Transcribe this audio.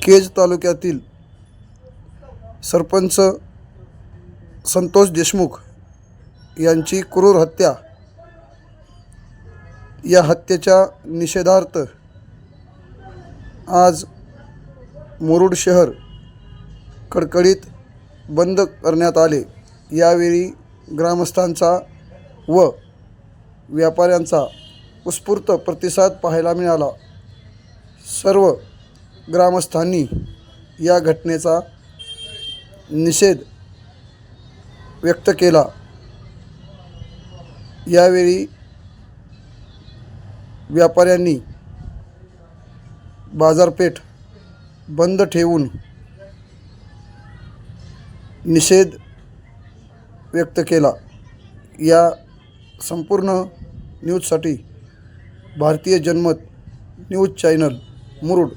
केज तालुक्यातील सरपंच संतोष देशमुख यांची क्रूर हत्या, या हत्येच्या निषेधार्थ आज मुरुड शहर कडकडीत बंद करण्यात आले। यावेळी ग्रामस्थांचा व व्यापाऱ्यांचा उत्स्फूर्त प्रतिसाद पाहायला मिळाला। सर्व ग्रामस्थांनी या घटनेचा निषेध व्यक्त केला। यावेळी व्यापाऱ्यांनी बाजारपेठ बंद ठेवून निषेध व्यक्त केला। या संपूर्ण न्यूजसाठी भारतीय जनमत न्यूज चॅनल मुरुड